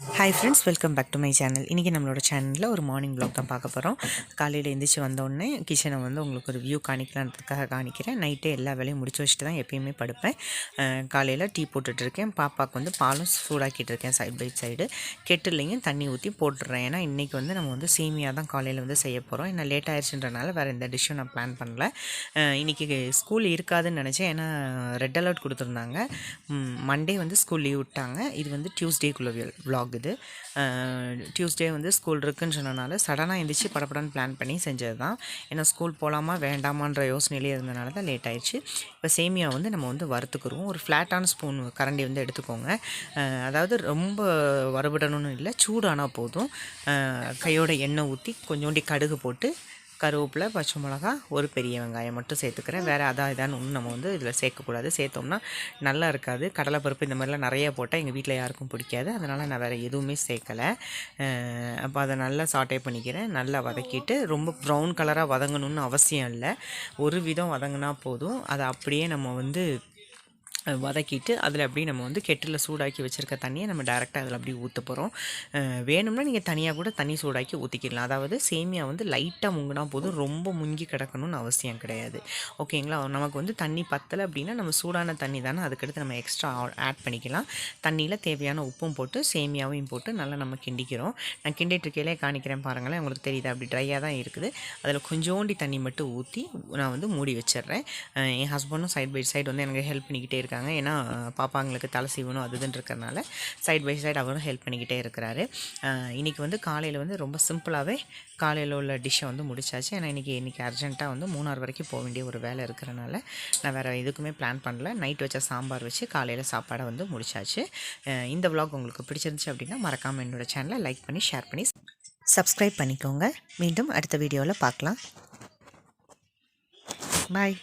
Hi friends, welcome back to my channel. இன்றைக்கி நம்மளோட சேனலில் ஒரு மார்னிங் வ்ளாக் தான் பார்க்க போகிறோம். காலையில் எழுந்திரிச்சு வந்தோடனே கிச்சனை வந்து உங்களுக்கு ஒரு வியூ காணிக்கலான்றதுக்காக காணிக்கிறேன். நைட்டே எல்லா வேலையும் முடிச்சு வச்சுட்டு தான் எப்பயுமே படுப்பேன். காலையில் டீ போட்டுட்ருக்கேன். பாப்பாவுக்கு வந்து பாலும் சூடாக்கிட்டு இருக்கேன். சைட் பை சைடு கெட்டிலையும் தண்ணி ஊற்றி போட்டுடுறேன். ஏன்னா இன்றைக்கி வந்து நம்ம வந்து சேமியா தான் காலையில் வந்து செய்ய போகிறோம். ஏன்னா லேட் ஆயிடுச்சுன்றனால வேறு எந்த டிஷ்ஷும் நான் பிளான் பண்ணல. இன்றைக்கி ஸ்கூல் இருக்காதுன்னு நினச்சேன். ஏன்னா ரெட் அலர்ட் கொடுத்துருந்தாங்க. மண்டே வந்து ஸ்கூல் லீவ் விட்டாங்க. இது வந்து டியூஸ்டேக்குள்ளே வ்ளாக். இது டியூஸ்டே வந்து ஸ்கூல் இருக்குன்னு சொன்னனால சடனாக எழுந்திரிச்சு படப்படன்னு பிளான் பண்ணி செஞ்சது தான். ஏன்னா ஸ்கூல் போகலாமா வேண்டாமான்ற யோசனையிலே இருந்தனால தான் லேட் ஆயிடுச்சு. இப்போ சேமியா வந்து நம்ம வந்து வறுத்துக்குருவோம். ஒரு ஃப்ளாட்டான ஸ்பூன் கரண்டி வந்து எடுத்துக்கோங்க. அதாவது ரொம்ப வறுபடணும்னு இல்லை, சூடானால் போதும். கையோட எண்ணெய் ஊற்றி கொஞ்சோண்டி கடுகு போட்டு கருவேப்பிலை, பச்சை மிளகா, ஒரு பெரிய வெங்காயம் மட்டும் சேர்த்துக்கிறேன். வேறு இதான்னு ஒன்றும் நம்ம வந்து இதில் சேர்க்கக்கூடாது. சேர்த்தோம்னா நல்லா இருக்காது. கடலைப்பருப்பு இந்த மாதிரிலாம் நிறைய போட்டால் எங்கள் வீட்டில் யாருக்கும் பிடிக்காது. அதனால் நான் வேறு எதுவுமே சேர்க்கலை. அப்போ அதை நல்லா சாட்டே பண்ணிக்கிறேன். நல்லா வதக்கிட்டு ரொம்ப ப்ரௌன் கலராக வதங்கணும்னு அவசியம் இல்லை. ஒரு விதம் வதங்கினா போதும். அதை அப்படியே நம்ம வந்து வதக்கிட்டு அதில் அப்படியே நம்ம வந்து கெட்டில் சூடாக்கி வச்சுருக்க தண்ணியை நம்ம டேரெக்டாக அதில் அப்படியே ஊற்ற போகிறோம். வேணும்னா நீங்கள் தனியாக கூட தண்ணி சூடாக்கி ஊற்றிக்கலாம். அதாவது சேமியா வந்து லைட்டாக முங்கினா போதும், ரொம்ப முங்கி கிடக்கணும்னு அவசியம் கிடையாது. ஓகேங்களா? நமக்கு வந்து தண்ணி பத்தலை அப்படின்னா நம்ம சூடான தண்ணி தானே, அதுக்கடுத்து நம்ம எக்ஸ்ட்ரா ஆட் பண்ணிக்கலாம். தண்ணியில் தேவையான உப்பும் போட்டு சேமியாவையும் போட்டு நல்லா நம்ம கிண்டிக்கிறோம். நான் கிண்டிகிட்ருக்கையிலே காணிக்கிறேன் பாருங்களேன், உங்களுக்கு தெரியுது அப்படி ட்ரையாக தான் இருக்குது. அதில் கொஞ்சோண்டி தண்ணி மட்டும் ஊற்றி நான் வந்து மூடி வச்சிடுறேன். என் ஹஸ்பண்டும் சைட் பை சைடு வந்து எனக்கு ஹெல்ப் பண்ணிக்கிட்டே இருக்காங்க. ஏன்னா பாப்பாங்களுக்கு தலை சீவனும் அதுன்னு இருக்கிறனால சைட் பை சைடு அவரும் ஹெல்ப் பண்ணிக்கிட்டே இருக்கிறாரு. இன்றைக்கி வந்து காலையில் வந்து ரொம்ப சிம்பிளாகவே காலையில் உள்ள டிஷ்ஷை வந்து முடிச்சாச்சு. ஏன்னா இன்றைக்கி அர்ஜென்ட்டாக வந்து மூணார் வரைக்கும் போக வேண்டிய ஒரு வேலை இருக்கிறனால நான் வேறு எதுக்குமே பிளான் பண்ணல. நைட் வச்ச சாம்பார் வச்சு காலையில் சாப்பாடை வந்து முடிச்சாச்சு. இந்த விலாக் உங்களுக்கு பிடிச்சிருந்துச்சு அப்படின்னா மறக்காமல் என்னோடய சேனலை லைக் பண்ணி ஷேர் பண்ணி சப்ஸ்கிரைப் பண்ணிக்கோங்க. மீண்டும் அடுத்த வீடியோவில் பார்க்கலாம். பாய்.